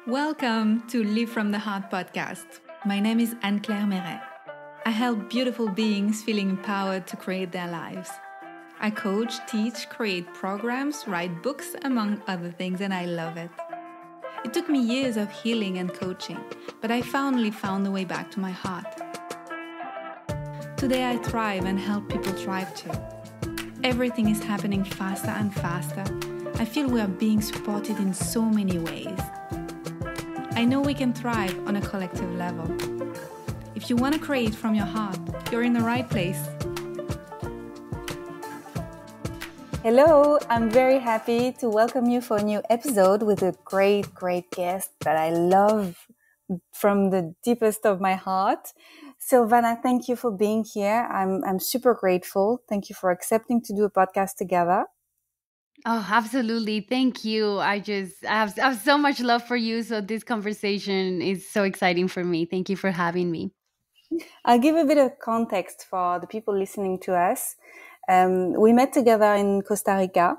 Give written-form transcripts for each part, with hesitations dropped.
Welcome to Live from the Heart podcast. My name is Anne-Claire Meret. I help beautiful beings feeling empowered to create their lives. I coach, teach, create programs, write books, among other things, and I love it. It took me years of healing and coaching, but I finally found the way back to my heart. Today I thrive and help people thrive too. Everything is happening faster and faster. I feel we are being supported in so many ways. I know we can thrive on a collective level. If you want to create from your heart, you're in the right place. Hello, I'm very happy to welcome you for a new episode with a great guest that I love from the deepest of my heart. Silvana, thank you for being here. I'm super grateful. Thank you for accepting to do a podcast together. Oh, absolutely. Thank you. I have so much love for you. So this conversation is so exciting for me. Thank you for having me. I'll give a bit of context for the people listening to us. We met together in Costa Rica.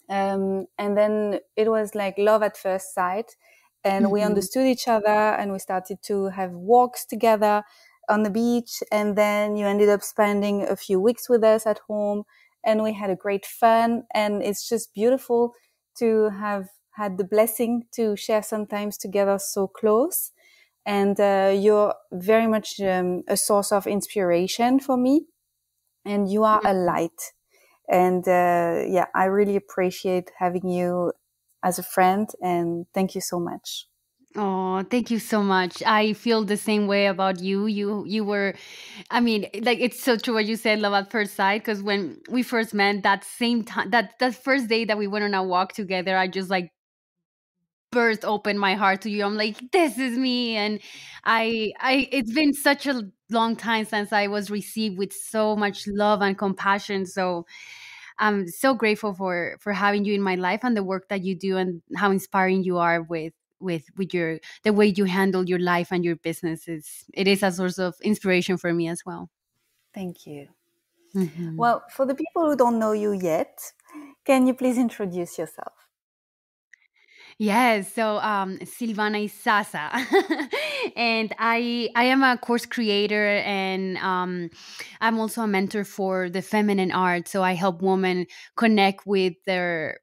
And then it was like love at first sight. And we Mhm. understood each other and we started to have walks together on the beach. And then you ended up spending a few weeks with us at home and we had a great fun. And it's just beautiful to have had the blessing to share some times together so close. And you're very much a source of inspiration for me. And you are a light. And I really appreciate having you as a friend. And thank you so much. Oh, thank you so much. I feel the same way about you. You were, I mean, like it's so true what you said, love at first sight. Because when we first met, that same time, that first day that we went on a walk together, I just like burst open my heart to you. I'm like, this is me. And it's been such a long time since I was received with so much love and compassion. So I'm so grateful for having you in my life and the work that you do and how inspiring you are with your the way you handle your life and your business. It is a source of inspiration for me as well. Thank you. Mhm. Well, for the people who don't know you yet, can you please introduce yourself? Yes, so Silvana Isaza, and I am a course creator, and I'm also a mentor for the feminine art. So I help women connect with their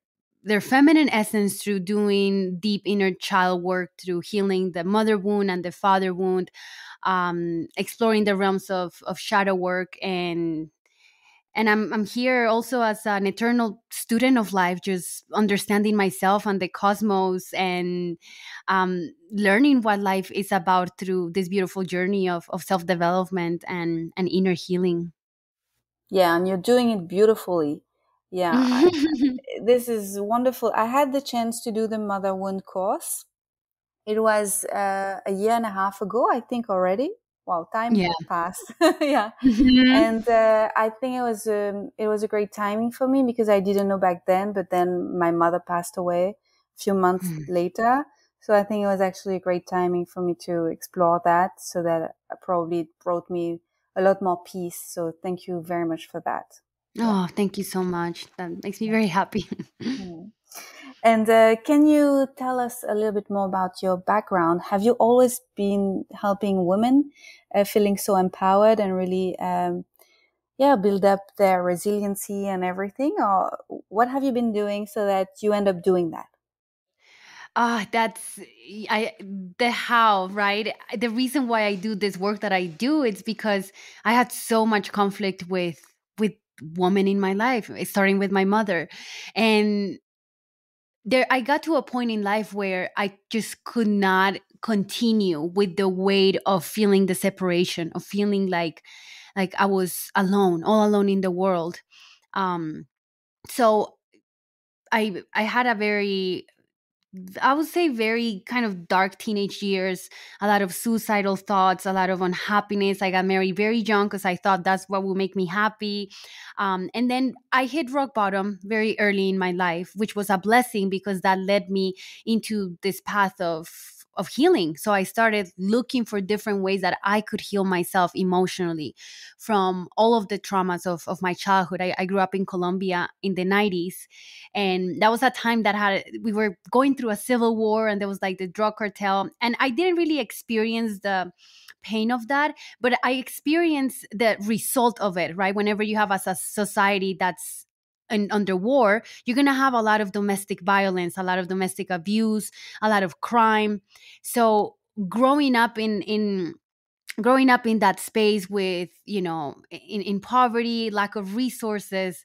feminine essence through doing deep inner child work, through healing the mother wound and the father wound, exploring the realms of shadow work and I'm here also as an eternal student of life, just understanding myself and the cosmos and learning what life is about through this beautiful journey of self-development and inner healing. Yeah, and you're doing it beautifully. Yeah, this is wonderful. I had the chance to do the Mother Wound course. It was a year and a half ago, I think already. Wow, time Yeah. passed. Yeah. Mhm. And I think it was a great timing for me because I didn't know back then, but then my mother passed away a few months later. So I think it was actually a great timing for me to explore that. So that probably brought me a lot more peace. So thank you very much for that. Yeah. Oh, thank you so much. That makes me very happy. Mm. And can you tell us a little bit more about your background? Have you always been helping women feeling so empowered and really build up their resiliency and everything? Or what have you been doing so that you end up doing that? That's I the how, right? The reason why I do this work that I do, it's because I had so much conflict with women in my life, starting with my mother. And there I got to a point in life where I just could not continue with the weight of feeling the separation, of feeling like I was alone, all alone in the world. Um so I had a very, I would say, very kind of dark teenage years, a lot of suicidal thoughts, a lot of unhappiness. I got married very young because I thought that's what would make me happy. And then I hit rock bottom very early in my life, which was a blessing because that led me into this path of healing. So I started looking for different ways that I could heal myself emotionally from all of the traumas of my childhood. I grew up in Colombia in the 90s, and that was a time that had we were going through a civil war, and there was like the drug cartel, and I didn't really experience the pain of that, but I experienced the result of it, right? Whenever you have as a society that's under war, you're going to have a lot of domestic violence, a lot of domestic abuse, a lot of crime. So growing up in growing up in that space with, in poverty, lack of resources,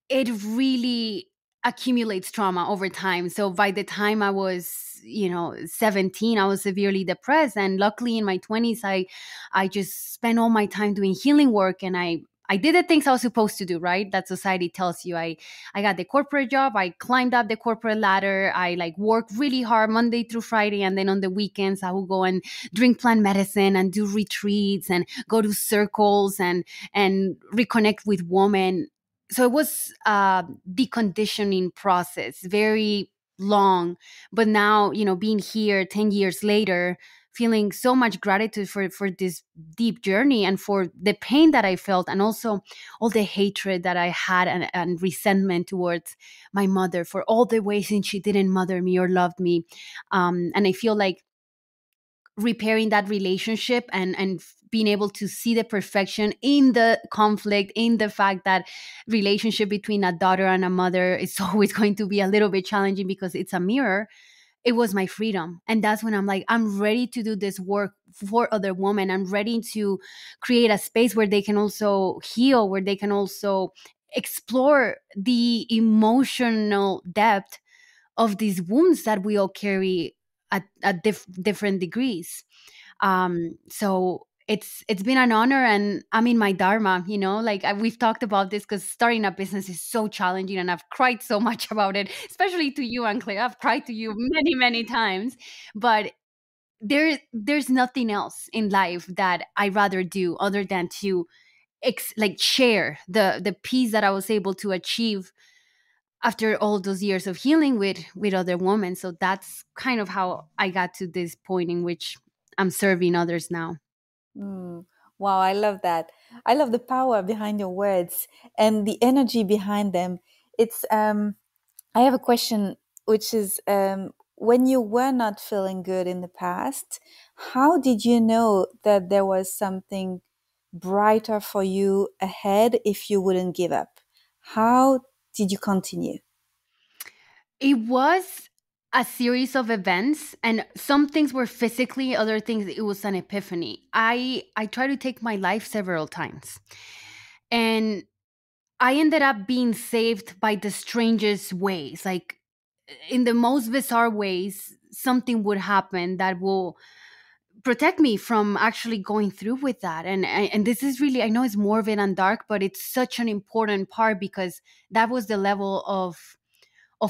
it really accumulates trauma over time. So by the time I was, 17, I was severely depressed. And luckily in my 20s, I just spent all my time doing healing work, and I did the things I was supposed to do, right? That society tells you. I got the corporate job. I climbed up the corporate ladder. I like worked really hard Monday through Friday. And then on the weekends, I would go and drink plant medicine and do retreats and go to circles and reconnect with women. So it was a deconditioning process, very long. But now, being here 10 years later, feeling so much gratitude for this deep journey and for the pain that I felt, and also all the hatred that I had, and resentment towards my mother for all the ways in she didn't mother me or loved me. And I feel like repairing that relationship, and being able to see the perfection in the conflict, in the fact that relationship between a daughter and a mother is always going to be a little bit challenging because it's a mirror. It was my freedom, and that's when I'm like, I'm ready to do this work for other women. I'm ready to create a space where they can also heal, where they can also explore the emotional depth of these wounds that we all carry at different degrees. So it's been an honor, and I'm in my dharma. Like we've talked about this because starting a business is so challenging, and I've cried so much about it, especially to you, Ancle. I've cried to you many, many times, but there's nothing else in life that I rather do other than to like share the peace that I was able to achieve after all those years of healing with other women. So that's kind of how I got to this point in which I'm serving others now. Mm. Wow, I love that. I love the power behind your words and the energy behind them. It's I have a question, which is when you were not feeling good in the past, how did you know that there was something brighter for you ahead if you wouldn't give up? How did you continue? It was a series of events, and some things were physically, other things it was an epiphany. I tried to take my life several times, and I ended up being saved by the strangest ways. Like in the most bizarre ways, something would happen that will protect me from actually going through with that. And this is really, I know it's morbid and dark, but it's such an important part because that was the level of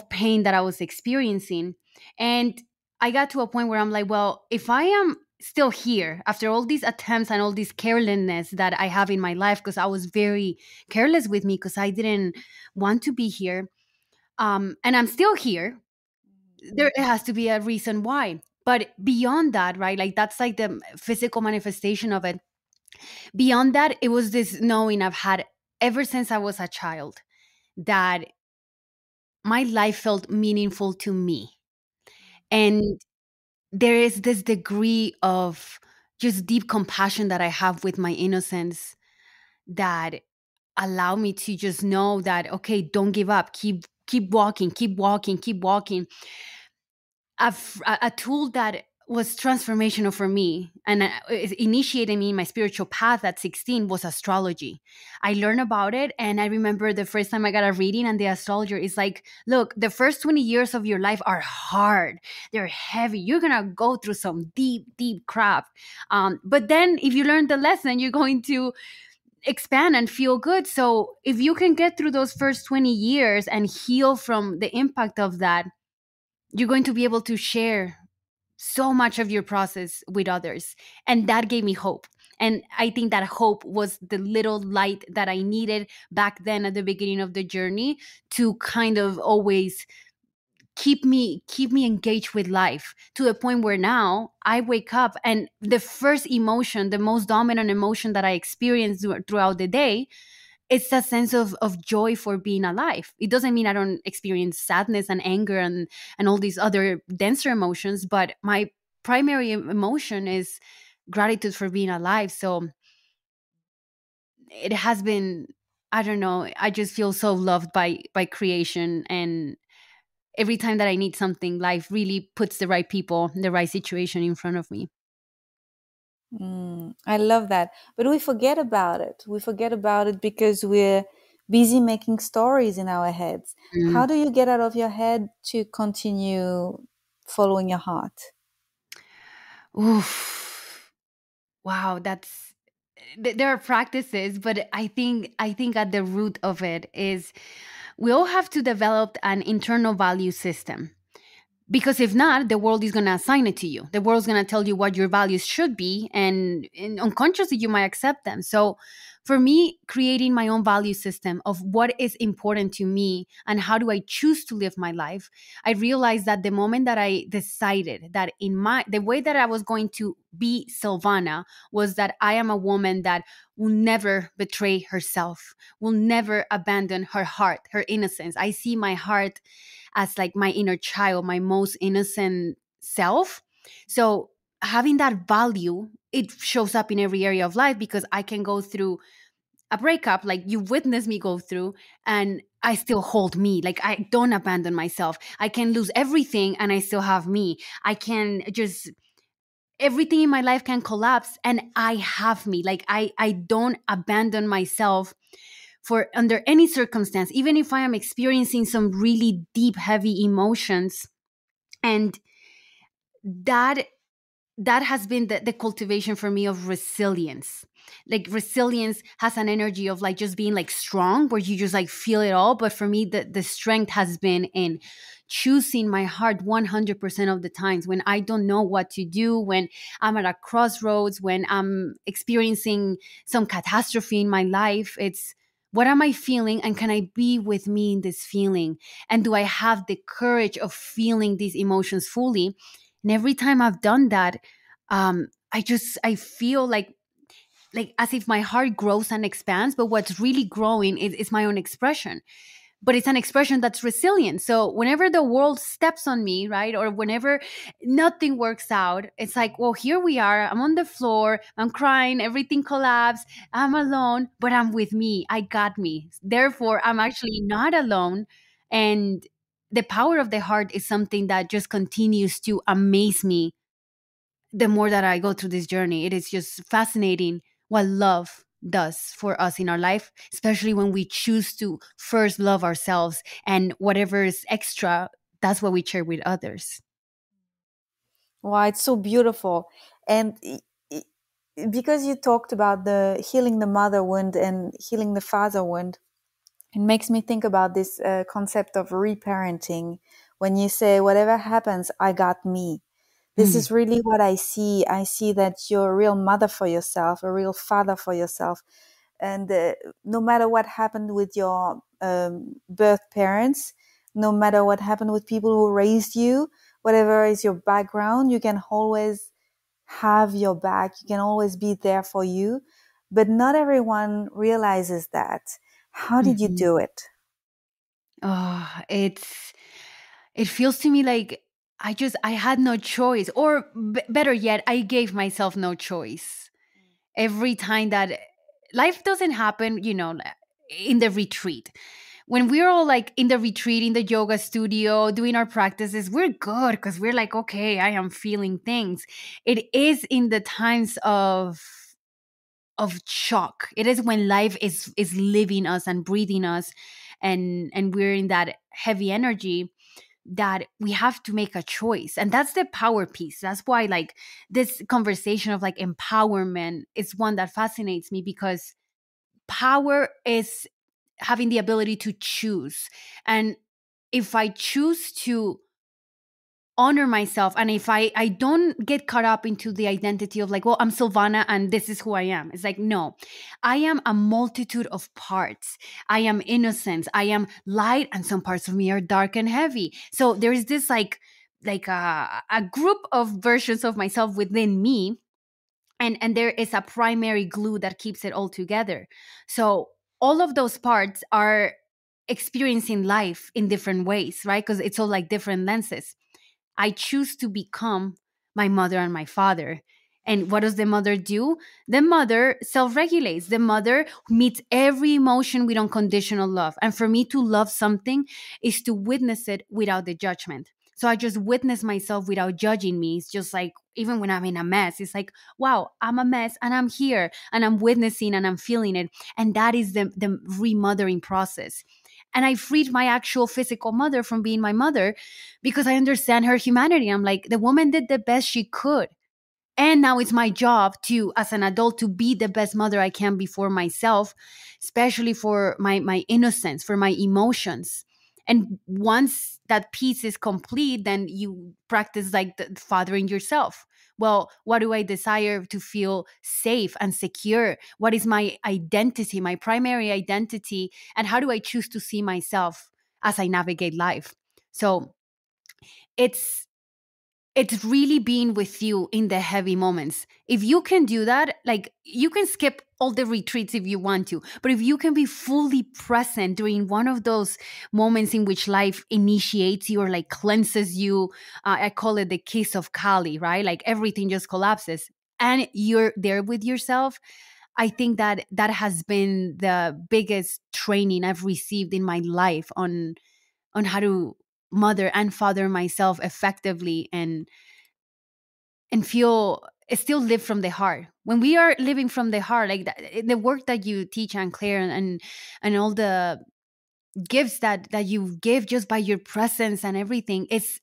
pain that I was experiencing. And I got to a point where I'm like, well, if I am still here after all these attempts and all this carelessness that I have in my life, because I was very careless with me because I didn't want to be here, and I'm still here, there has to be a reason why. But beyond that, right, like that's like the physical manifestation of it. Beyond that, it was this knowing I've had ever since I was a child, that my life felt meaningful to me. And there is this degree of just deep compassion that I have with my innocence that allow me to just know that, okay, don't give up, keep walking, keep walking, keep walking. A tool that was transformational for me, and it initiated me in my spiritual path at 16, was astrology. I learned about it, and I remember the first time I got a reading, and the astrologer is like, look, the first 20 years of your life are hard, they're heavy, you're gonna go through some deep crap, but then if you learn the lesson, you're going to expand and feel good. So if you can get through those first 20 years and heal from the impact of that, you're going to be able to share so much of your process with others. And that gave me hope. And I think that hope was the little light that I needed back then at the beginning of the journey to kind of always keep me engaged with life, to the point where now I wake up and the first emotion, the most dominant emotion that I experience throughout the day, it's that sense of joy for being alive. It doesn't mean I don't experience sadness and anger and all these other denser emotions, but my primary emotion is gratitude for being alive. So it has been, I don't know, I just feel so loved by creation. And every time that I need something, life really puts the right people, the right situation in front of me. I love that. But we forget about it. We forget about it because we're busy making stories in our heads. How Mm. do you get out of your head to continue following your heart? Oof. Wow, that's there are practices, but I think at the root of it is we all have to develop an internal value system, because if not, the world is going to assign it to you. The world's going to tell you what your values should be, and unconsciously you might accept them. So for me, creating my own value system of what is important to me and how do I choose to live my life, I realized that the moment that I decided that in my the way that I was going to be Silvana was that I am a woman that will never betray herself, will never abandon her heart, her innocence. I see my heart as like my inner child, my most innocent self. So having that value, it shows up in every area of life, because I can go through a breakup like you witnessed me go through, and I still hold me. Like, I don't abandon myself. I can lose everything and I still have me. I can just everything in my life can collapse and I have me. Like, I don't abandon myself for under any circumstance, even if I am experiencing some really deep, heavy emotions. And that that has been the cultivation for me of resilience. Like, resilience has an energy of like just being like strong, where you just like feel it all. But for me, the strength has been in choosing my heart 100% of the times when I don't know what to do, when I'm at a crossroads, when I'm experiencing some catastrophe in my life. It's, what am I feeling, and can I be with me in this feeling, and do I have the courage of feeling these emotions fully? And every time I've done that, I feel like as if my heart grows and expands. But what's really growing is my own expression. But it's an expression that's resilient. So whenever the world steps on me, right, or whenever nothing works out, it's like, well, here we are. I'm on the floor. I'm crying. Everything collapsed. I'm alone, but I'm with me. I got me. Therefore, I'm actually not alone. And the power of the heart is something that just continues to amaze me the more that I go through this journey. It is just fascinating what love does for us in our life, especially when we choose to first love ourselves, and whatever is extra, that's what we share with others. Wow, it's so beautiful. And because you talked about the healing the mother wound and healing the father wound, it makes me think about this concept of reparenting. When you say, whatever happens, I got me. This Mm. is really what I see. I see that you're a real mother for yourself, a real father for yourself. And no matter what happened with your birth parents, no matter what happened with people who raised you, whatever is your background, you can always have your back. You can always be there for you. But not everyone realizes that. How did you Mhm. do it? Oh, it feels to me like I had no choice, or better yet, I gave myself no choice. Every time that life doesn't happen, in the retreat, when we're all like in the retreat, in the yoga studio doing our practices, we're good because we're like, okay, I am feeling things. It is in the times of shock. It is when life is living us and breathing us, and we're in that heavy energy, that we have to make a choice. And that's the power piece. That's why, like, this conversation of like empowerment is one that fascinates me, because power is having the ability to choose. And if I choose to honor myself, and if I don't get caught up into the identity of like, well, I'm Silvana and this is who I am. It's like, no, I am a multitude of parts. I am innocence, I am light, and some parts of me are dark and heavy. So there's this like a group of versions of myself within me, and there is a primary glue that keeps it all together. So all of those parts are experiencing life in different ways, right? Because it's all like different lenses. I choose to become my mother and my father. And what does the mother do? The mother self regulates. The mother meets every emotion with unconditional love. And for me to love something is to witness it without the judgment. So I just witness myself without judging me. It's just like, even when I'm in a mess, it's like, wow, I'm a mess and I'm here and I'm witnessing and I'm feeling it. And that is the remothering process. And I freed my actual physical mother from being my mother because I understand her humanity. I'm like, the woman did the best she could. And now it's my job to, as an adult, to be the best mother I can be for myself, especially for my innocence, for my emotions. And once that piece is complete, then you practice like the fathering yourself. Well, what do I desire to feel safe and secure? What is my identity, my primary identity? And how do I choose to see myself as I navigate life? So it's it's really being with you in the heavy moments. If you can do that, like you can skip all the retreats if you want to, but if you can be fully present during one of those moments in which life initiates you or like cleanses you, I call it the kiss of Kali, right? Like everything just collapses and you're there with yourself. I think that that has been the biggest training I've received in my life on how to mother and father myself effectively and feel still live from the heart. When we are living from the heart, like that, the work that you teach, and Claire, and all the gifts that you give just by your presence and everything, it's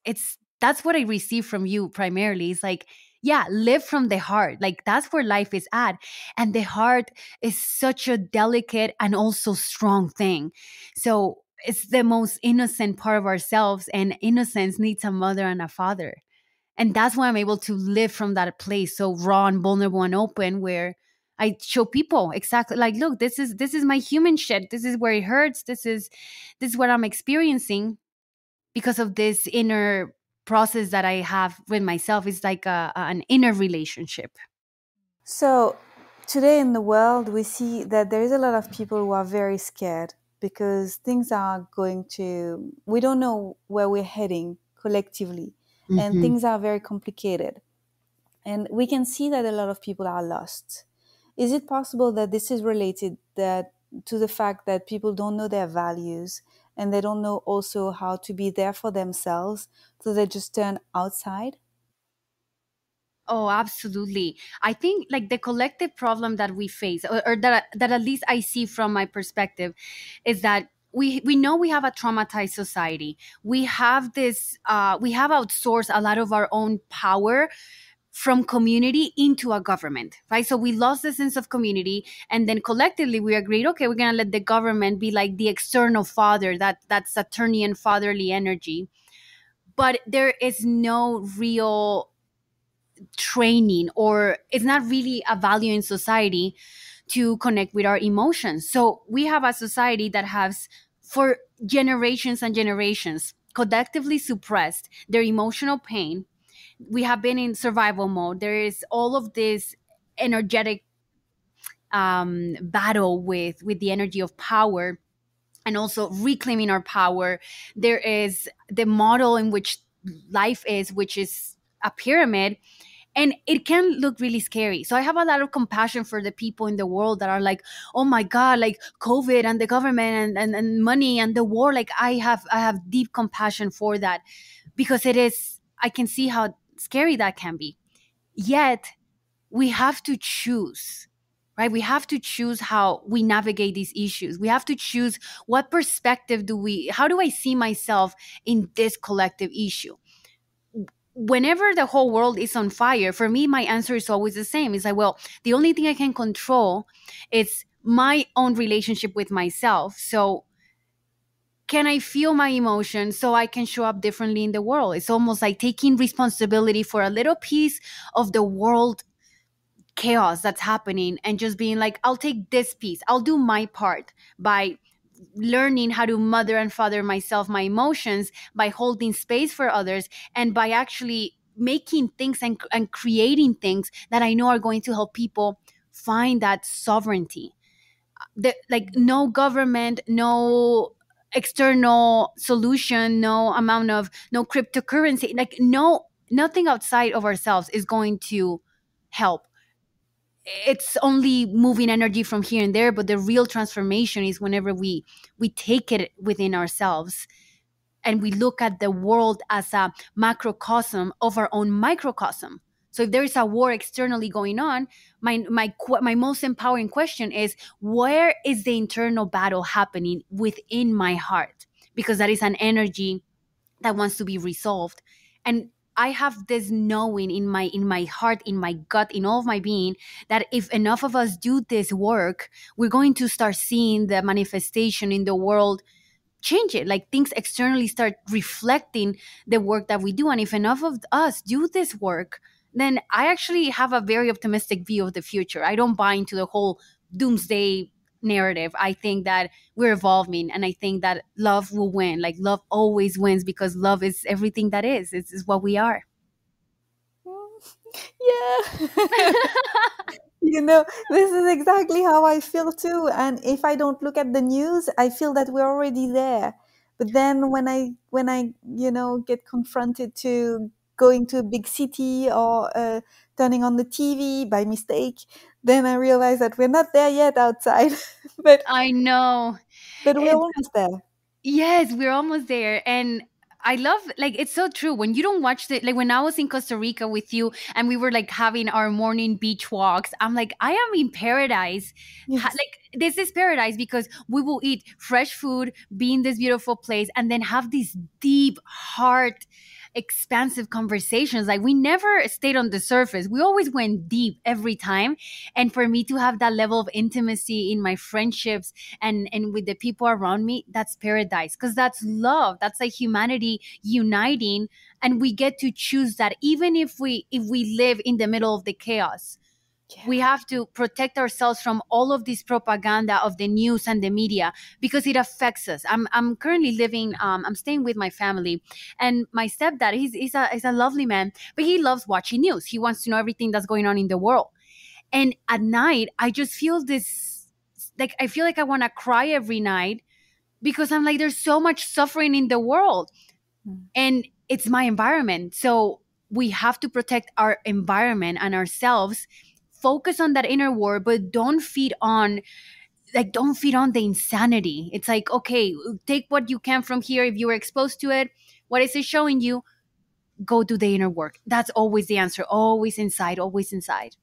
that's what I receive from you primarily. It's like, yeah, live from the heart. Like that's where life is at. And the heart is such a delicate and also strong thing. So it's the most innocent part of ourselves, and innocence needs a mother and a father. And that's why I'm able to live from that place so raw and vulnerable and open, where I show people exactly like, look, this is my human shit. This is where it hurts. This is what I'm experiencing because of this inner process that I have with myself. It's like an inner relationship. So, today in the world, we see that there is a lot of people who are very scared because things are going to, we don't know where we're heading collectively, and Hmm. things are very complicated. And we can see that a lot of people are lost. Is it possible that this is related that to the fact that people don't know their values and they don't know also how to be there for themselves, so they just turn outside? Oh, absolutely. I think like the collective problem that we face, or that at least I see from my perspective, is that we know we have a traumatized society. We have this. We have outsourced a lot of our own power from community into a government, right? So we lost the sense of community, and then collectively we agreed, okay, we're gonna let the government be like the external father, that Saturnian fatherly energy. But there is no real training, or it's not really a value in society to connect with our emotions. So we have a society that has, for generations and generations, collectively suppressed their emotional pain. We have been in survival mode. There is all of this energetic battle with the energy of power, and also reclaiming our power. There is the model in which life is, which is a pyramid, and it can look really scary. So I have a lot of compassion for the people in the world that are like, oh my god, like COVID and the government and money and the war. Like I have deep compassion for that, because it is, I can see how scary that can be. Yet we have to choose, right? We have to choose how we navigate these issues. We have to choose what perspective do we, how do I see myself in this collective issue? Whenever the whole world is on fire, for me, my answer is always the same. It's like, well, the only thing I can control is my own relationship with myself. So can I feel my emotions so I can show up differently in the world? It's almost like taking responsibility for a little piece of the world chaos that's happening and just being like, I'll take this piece, I'll do my part by learning how to mother and father myself, my emotions, by holding space for others, and by actually making things and creating things that I know are going to help people find that sovereignty. Like no government, no external solution, no amount of, no cryptocurrency, like no, nothing outside of ourselves is going to help. It's only moving energy from here and there, but the real transformation is whenever we take it within ourselves and we look at the world as a macrocosm of our own microcosm. So if there is a war externally going on, my most empowering question is, where is the internal battle happening within my heart? Because that is an energy that wants to be resolved. And I have this knowing in my heart, in my gut, in all of my being, that if enough of us do this work, we're going to start seeing the manifestation in the world change. It like things externally start reflecting the work that we do. And if enough of us do this work, then I actually have a very optimistic view of the future. I don't buy into the whole doomsday narrative. I think that we're evolving, and I think that love will win. Like love always wins, because love is everything that is. It's what we are. Yeah. This is exactly how I feel too. And if I don't look at the news, I feel that we're already there. But then when I get confronted to going to a big city or turning on the TV by mistake, then I realize that we're not there yet outside. but I know. but we're almost there. Yes, we're almost there. And I love, like, it's so true. When you don't watch the, like, when I was in Costa Rica with you and we were like having our morning beach walks, I'm like, I am in paradise. Yes. Like, this is paradise because we will eat fresh food, be in this beautiful place, and then have these deep, heart, expansive conversations. Like, we never stayed on the surface, we always went deep every time. And for me to have that level of intimacy in my friendships and with the people around me, that's paradise, because that's love, that's like humanity uniting. And we get to choose that, even if we live in the middle of the chaos. We Yeah. have to protect ourselves from all of this propaganda of the news and the media, because it affects us. I'm currently living, I'm staying with my family, and my stepdad, he's a lovely man, but he loves watching news. He wants to know everything that's going on in the world. And at night, I just feel this, like, I feel like I want to cry every night, because I'm like, there's so much suffering in the world, Mm. and it's my environment. So we have to protect our environment and ourselves, focus on that inner war, but don't feed on the insanity. It's like, okay, take what you can from here. If you were exposed to it, what is it showing you? Go do the inner work. That's always the answer. Always inside, always inside.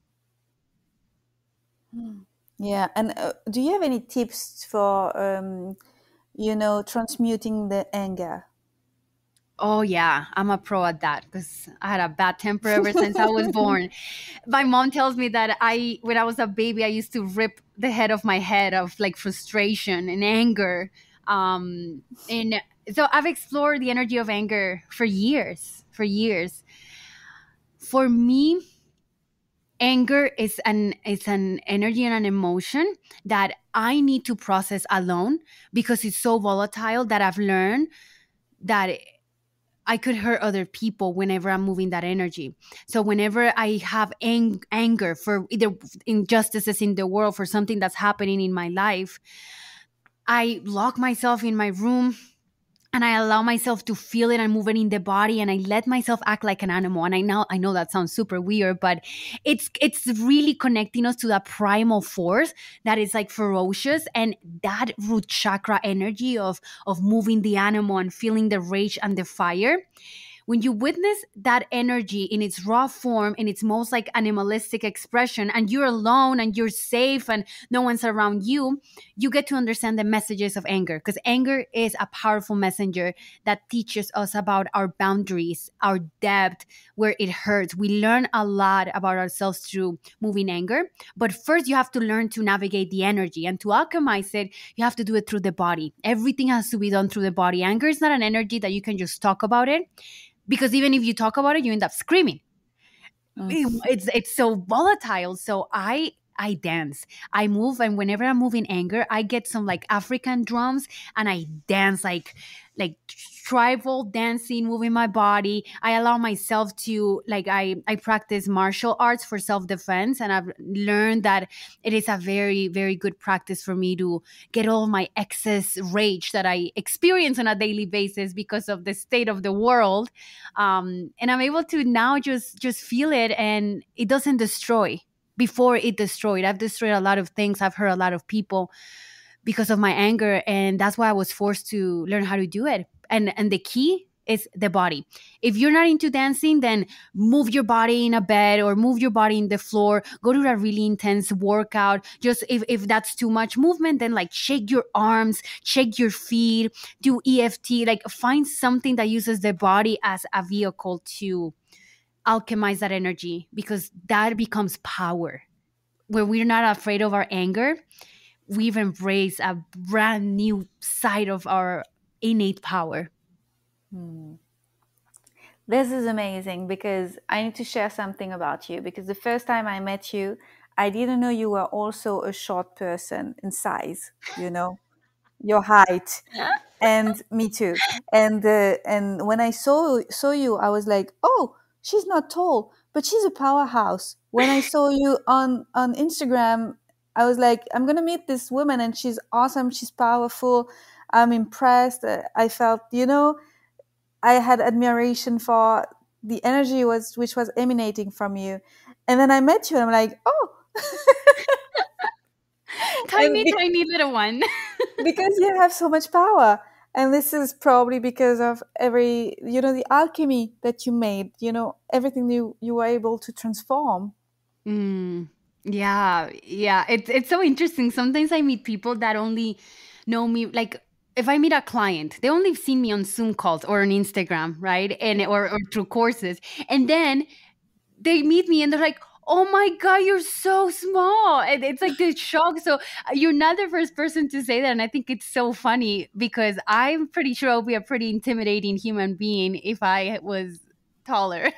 Mm. Yeah. And do you have any tips for transmuting the anger? Oh yeah, I'm a pro at that, because I had a bad temper ever since I was born. My mom tells me that when I was a baby, I used to rip the head of my head of like frustration and anger. And so I've explored the energy of anger for years. For years, for me, anger is an energy and an emotion that I need to process alone, because it's so volatile, that I've learned that I could hurt other people whenever I'm moving that energy. So whenever I have anger for either injustices in the world, for something that's happening in my life, I lock myself in my room and I allow myself to feel it and move it in the body, and I let myself act like an animal. And I know that sounds super weird, but it's really connecting us to that primal force that is like ferocious, and that root chakra energy of moving the animal and feeling the rage and the fire. when you witness that energy in its raw form, in its most like animalistic expression, and you're alone and you're safe and no one's around you, you get to understand the messages of anger, because anger is a powerful messenger that teaches us about our boundaries, our depth, where it hurts. We learn a lot about ourselves through moving anger. But first, you have to learn to navigate the energy, and to alchemize it, you have to do it through the body. Everything has to be done through the body. Anger is not an energy that you can just talk about it, because even if you talk about it, you end up screaming. Mm. It's so volatile. So I dance, I move, and whenever I move in anger, I get some like African drums, and I dance like tribal dancing, moving my body. I allow myself to like I practice martial arts for self-defense, and I've learned that it is a very, very good practice for me to get all my excess rage that I experience on a daily basis because of the state of the world. And I'm able to now just feel it, and it doesn't destroy. Before it destroyed, I've destroyed a lot of things, I've hurt a lot of people because of my anger, and that's why I was forced to learn how to do it. And the key is the body. If you're not into dancing, then move your body in a bed or move your body in the floor, go to a really intense workout. Just if that's too much movement, then like shake your arms, shake your feet, do EFT, like find something that uses the body as a vehicle to alchemize that energy, because that becomes power. Where we're not afraid of our anger, we've embraced a brand new side of our innate power. Hmm. This is amazing because I need to share something about you. Because the first time I met you, I didn't know you were also a short person in size, your height. And me too. And when I saw you, I was like, oh, she's not tall, but she's a powerhouse. When I saw you on Instagram, I was like, I'm gonna meet this woman, and she's awesome. She's powerful. I'm impressed. I felt, I had admiration for the energy was which was emanating from you. And then I met you, and I'm like, oh, and Tiny, tiny little one. because you have so much power. And this is probably because of the alchemy that you made, everything you were able to transform. Mm, yeah, yeah. It's so interesting. Sometimes I meet people that only know me like, if I meet a client, they only seen me on Zoom calls or on Instagram, right? And or through courses. And then they meet me and they're like, "Oh my god, you're so small!" And it's like this shock. So you're not the first person to say that, and I think it's so funny because I'm pretty sure I'll be a pretty intimidating human being if I was taller.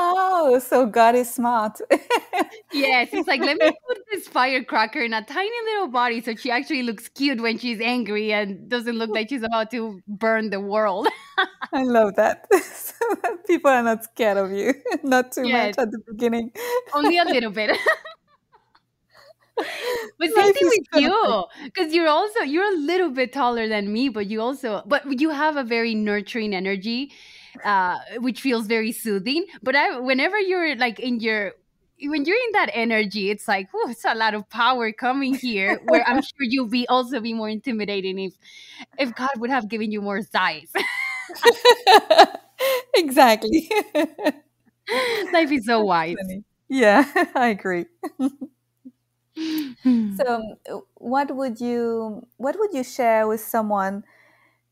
Oh, so God is smart. Yes, it's like, let me put this firecracker in a tiny little body so she actually looks cute when she's angry and doesn't look like she's about to burn the world. I love that. So that people are not scared of you. Not too much Yes, at the beginning. only a little bit. But same Life thing is with perfect. you, because you're a little bit taller than me, but you have a very nurturing energy, which feels very soothing. But whenever you're like when you're in that energy, it's like, whew, it's a lot of power coming here. Where I'm sure you'll be also be more intimidating if God would have given you more size. Exactly. Life is so That's wise. funny. Yeah, I agree. Hmm. So, what would you share with someone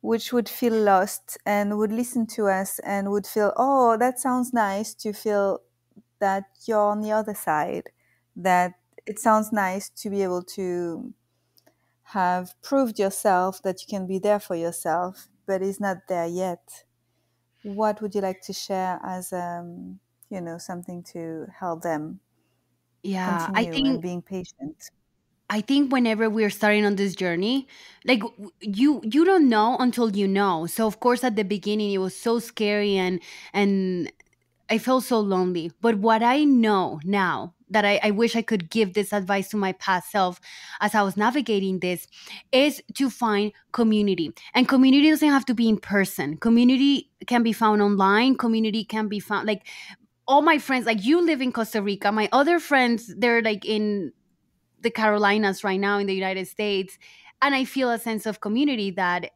which would feel lost and would listen to us and would feel, oh, that sounds nice to feel that you're on the other side, that it sounds nice to be able to have proved yourself that you can be there for yourself, but is not there yet. What would you like to share as something to help them Yeah, continue and being patient? I think whenever we're starting on this journey, like you don't know until you know. So of course at the beginning it was so scary and I felt so lonely. But what I know now that I wish I could give this advice to my past self as I was navigating this is to find community. And community doesn't have to be in person. Community can be found online. Community can be found like all my friends, like you live in Costa Rica. My other friends, they're like in the Carolinas right now in the United States. And I feel a sense of community that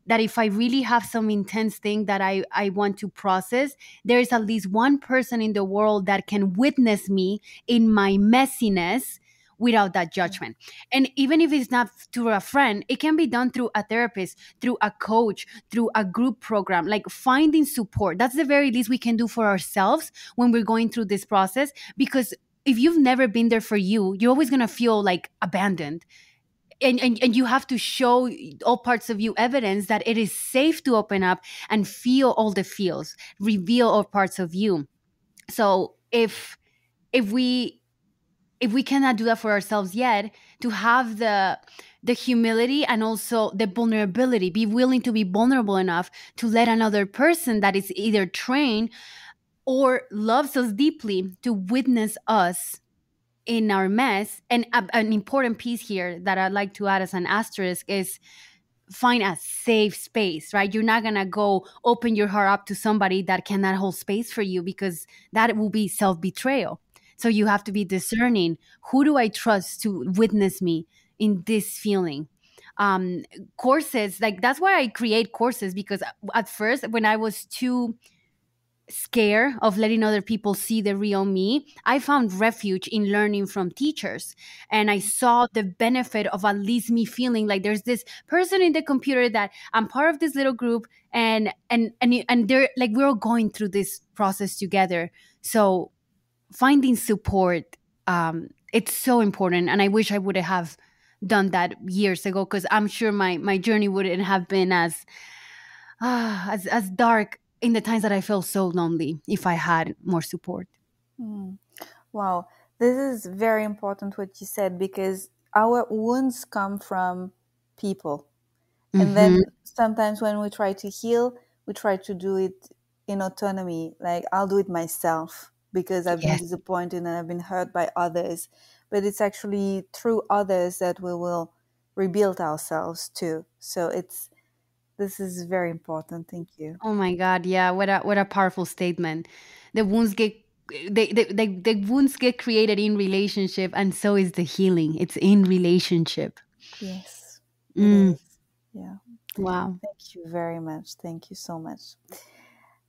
that if I really have some intense thing that I want to process, there is at least one person in the world that can witness me in my messiness without that judgment. And even if it's not through a friend, it can be done through a therapist, through a coach, through a group program, like finding support. That's the very least we can do for ourselves when we're going through this process. Because if you've never been there for you, you're always going to feel like abandoned. And you have to show all parts of you evidence that it is safe to open up and feel all the feels, reveal all parts of you. So if we if we cannot do that for ourselves yet, to have the humility and also the vulnerability, be willing to be vulnerable enough to let another person that is either trained or loves us deeply to witness us in our mess. And an important piece here that I'd like to add as an asterisk is find a safe space, right? You're not gonna go open your heart up to somebody that cannot hold space for you, because that will be self betrayal. So you have to be discerning. Who do I trust to witness me in this feeling? Um, Courses, like that's why I create courses, because at first, when I was too scared of letting other people see the real me, I found refuge in learning from teachers. And I saw the benefit of at least me feeling like there's this person in the computer that I'm part of this little group, and they're like, we're all going through this process together. So finding support, it's so important. And I wish I would have done that years ago, because I'm sure my journey wouldn't have been as dark in the times that I felt so lonely if I had more support. Mm. Wow, this is very important what you said, because our wounds come from people. And Hmm. then sometimes when we try to heal, we try to do it in autonomy. Like, I'll do it myself because I've been Yes. disappointed and I've been hurt by others. But it's actually through others that we will rebuild ourselves too. So this is very important. Thank you. Oh my God. Yeah. What a powerful statement. The wounds get the wounds get created in relationship, and so is the healing. It's in relationship. Yes, it Mm, is. Yeah. wow. Thank you very much. Thank you so much.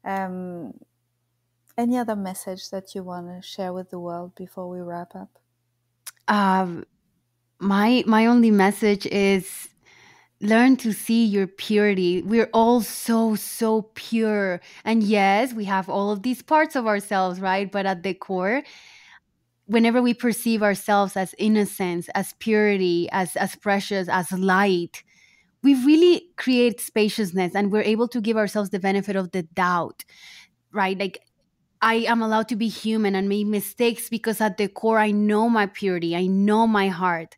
Um, any other message that you want to share with the world before we wrap up? Um, my only message is learn to see your purity. We're all so pure. And yes, we have all of these parts of ourselves, right? But at the core, whenever we perceive ourselves as innocence, as purity, as precious, as light, we really create spaciousness, and we're able to give ourselves the benefit of the doubt, right? Like, I am allowed to be human and make mistakes, because at the core I know my purity, I know my heart.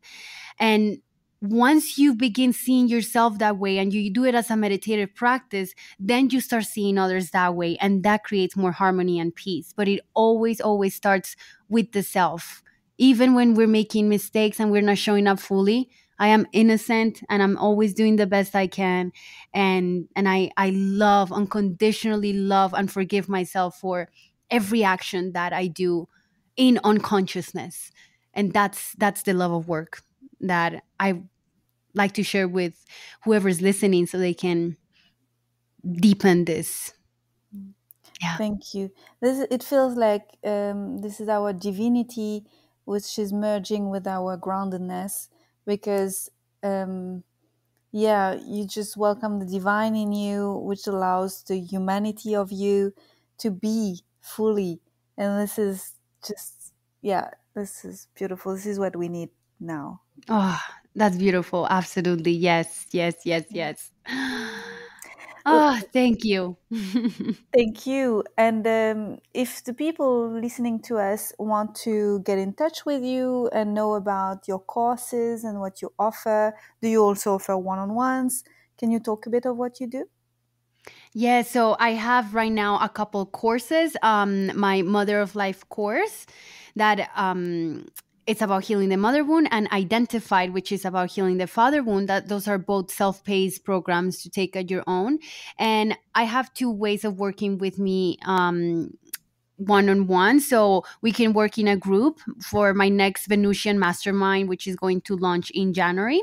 And once you begin seeing yourself that way, and you do it as a meditative practice, then you start seeing others that way. And that creates more harmony and peace. But it always starts with the self. Even when we're making mistakes and we're not showing up fully, I am innocent and I'm always doing the best I can. And I love, unconditionally love and forgive myself for every action that I do in unconsciousness. And that's the love of work that I like to share with whoever's listening, so they can deepen this. Yeah. Thank you. This it feels like this is our divinity, which is merging with our groundedness, because um, yeah, you just welcome the divine in you, which allows the humanity of you to be fully. And this is just, yeah, this is beautiful. This is what we need now. Oh, that's beautiful. Absolutely. Yes. Well, Oh, thank you. thank you. And if the people listening to us want to get in touch with you and know about your courses and what you offer, do you also offer one on ones? Can you talk a bit of what you do? Yeah, so I have right now a couple courses. My Mother of Life course that it's about healing the mother wound, and Identified, which is about healing the father wound. That those are both self-paced programs to take at your own. And I have two ways of working with me. one-on-one, so we can work in a group for my next Venusian mastermind, which is going to launch in January.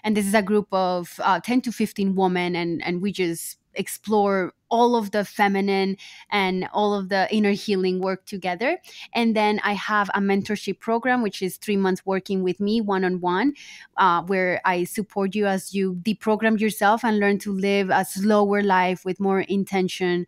And this is a group of 10 to 15 women, and we just explore all of the feminine and all of the inner healing work together. And then I have a mentorship program, which is 3 months working with me one-on-one, where I support you as you deprogram yourself and learn to live a slower life with more intention,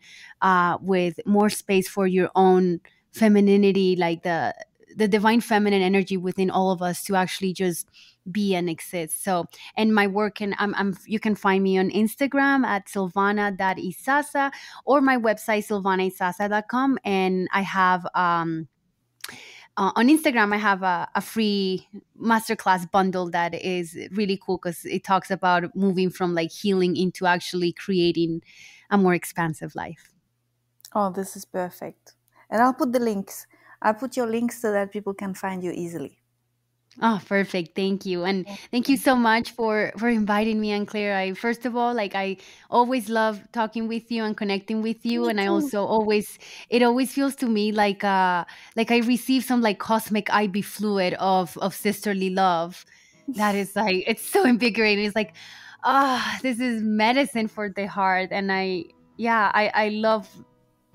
with more space for your own femininity, like the divine feminine energy within all of us to actually just be and exist. So, and my work, and you can find me on Instagram at silvana.isaza, or my website silvanaisaza.com. And I have on Instagram, I have a free masterclass bundle that is really cool because it talks about moving from like healing into actually creating a more expansive life. Oh, this is perfect. And I'll put the links. I'll put your links so that people can find you easily. Oh, perfect. Thank you. And thank you so much for inviting me, and Claire. I first of all, like, I always love talking with you and connecting with you. Me And I too. also always, it always feels to me like I receive some like cosmic IV fluid of sisterly love. That is like, it's so invigorating. It's like, this is medicine for the heart. And I love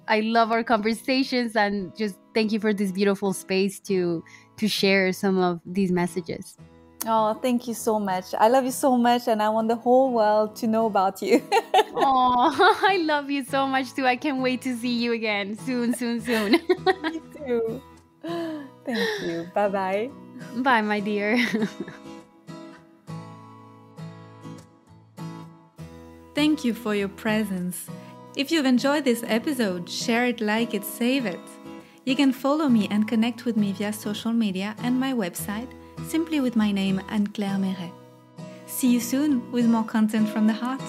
our conversations, and just thank you for this beautiful space to share some of these messages. Oh, thank you so much. I love you so much, and I want the whole world to know about you. Oh, I love you so much too. I can't wait to see you again soon, soon, soon. Me too. Thank you. Bye bye. Bye, my dear. Thank you for your presence. If you've enjoyed this episode, share it, like it, save it. You can follow me and connect with me via social media and my website, simply with my name, Anne-Claire Méret. See you soon with more content from the heart.